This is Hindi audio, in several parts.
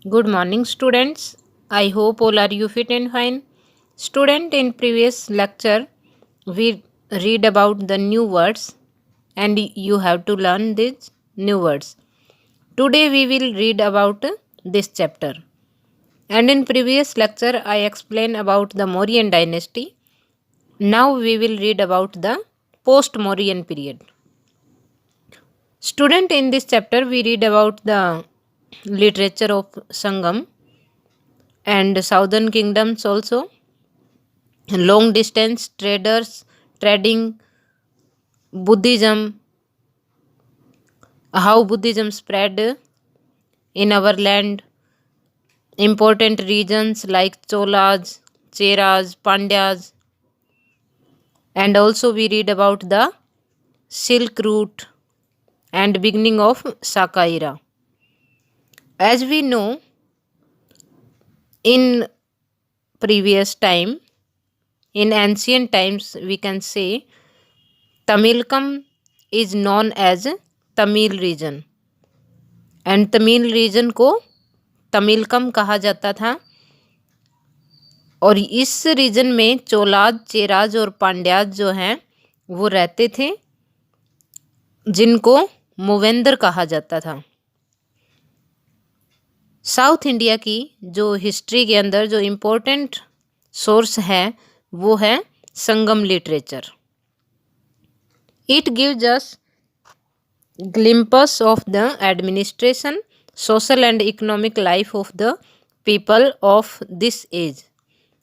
Good morning, students. I hope all are you fit and fine. Student, in previous lecture, we read about the new words and you have to learn these new words. Today we will read about this chapter. And in previous lecture, I explained about the Mauryan dynasty. Now we will read about the post-Mauryan period. Student, in this chapter, we read about the literature of Sangam and southern kingdoms also, long distance traders, trading, Buddhism, how Buddhism spread in our land, important regions like Cholas, Cheras, Pandyas, and also we read about the Silk Route and beginning of Saka era. As we know, in previous time, in ancient times, we can say Tamilkam is known as Tamil region and Tamil region को तमिलकम कहा जाता था और इस रीजन में चोलाज, चेराज और पांड्याज जो हैं वो रहते थे जिनको मूवेंदर कहा जाता था। साउथ इंडिया की जो हिस्ट्री के अंदर जो इम्पोर्टेंट सोर्स है वो है Sangam literature. It gives us glimpse of the administration, social and economic life of the people of this age।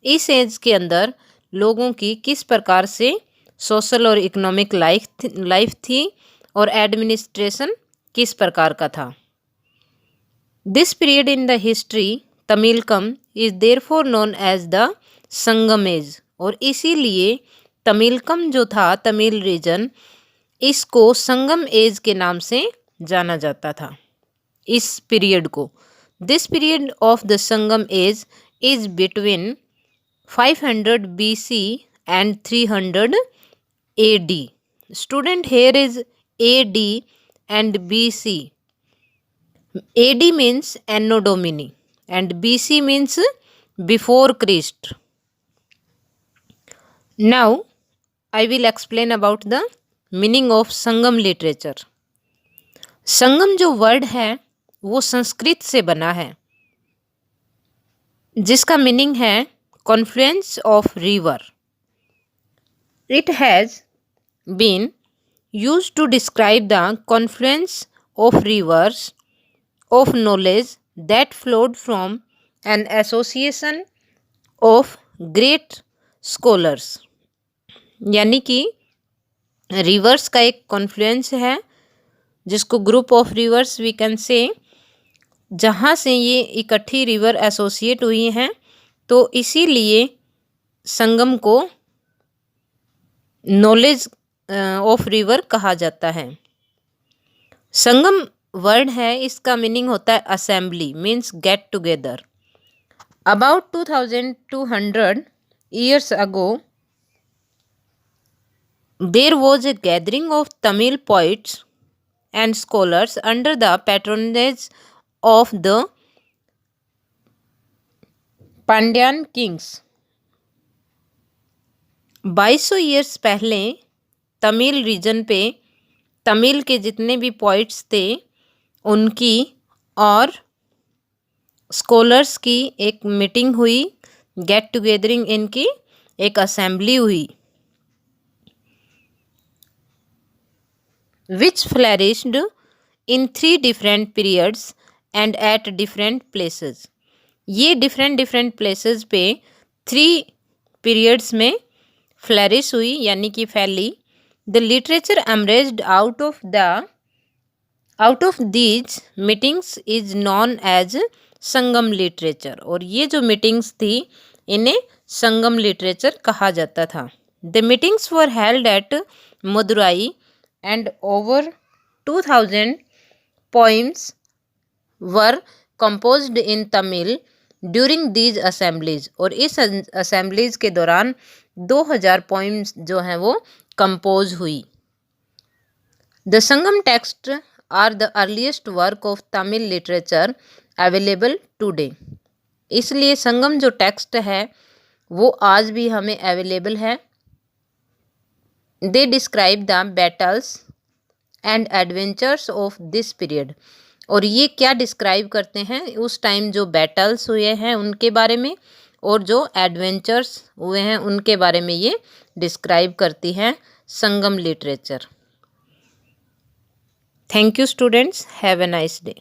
इस एज के अंदर लोगों की किस प्रकार से सोशल और इकोनॉमिक लाइफ थी और एडमिनिस्ट्रेशन किस प्रकार का था। This period in the history Tamilakam is therefore known as the Sangam age, और इसीलिए तमिलकम जो था तमिल रीजन इसको संगम एज के नाम से जाना जाता था। इस पीरियड को this period of the Sangam age is between 500 BC and 300 AD। Student, here is AD and BC। AD means anno domini and BC means before Christ. Now I will explain about the meaning of Sangam literature. Sangam जो वर्ड है वो संस्कृत से बना है जिसका मीनिंग है confluence of river. It has been used to describe the confluence of rivers of knowledge that flowed from an association of great scholars. यानी कि रिवर्स का एक कॉन्फ्लुएंस है जिसको group of rivers we can say, जहाँ से ये इकट्ठी रिवर एसोसिएट हुई हैं, तो इसीलिए संगम को नॉलेज ऑफ रिवर कहा जाता है। संगम वर्ड है, इसका मीनिंग होता है assembly, means get together. About 2200 years ago there was a gathering of Tamil poets and scholars under the patronage of the Pandyan kings। 2200 years पहले तमिल रीजन पे तमिल के जितने भी पोइट्स थे उनकी और स्कॉलर्स की एक मीटिंग हुई, गेट टुगेदरिंग इनकी एक असेंबली हुई, which flourished in 3 different periods and at different places। ये डिफरेंट प्लेसेस पे 3 पीरियड्स में फ्लरिश हुई यानी कि फैली। The literature emerged out of these meetings is known as Sangam literature, और ये जो मीटिंग्स थी इन्हें संगम लिटरेचर कहा जाता था। The meetings were held at Madurai and over 2000 poems were composed in Tamil during these assemblies। और इस assemblies के दौरान 2000 poems जो हैं वो compose हुई। The Sangam texts are the earliest work of Tamil literature available today. इसलिए संगम जो टेक्स्ट है वो आज भी हमें अवेलेबल है। They describe the battles and adventures of this period. और ये क्या डिस्क्राइब करते हैं, उस टाइम जो बैटल्स हुए हैं उनके बारे में और जो एडवेंचर्स हुए हैं उनके बारे में ये डिस्क्राइब करती है Sangam literature. Thank you students, have a nice day.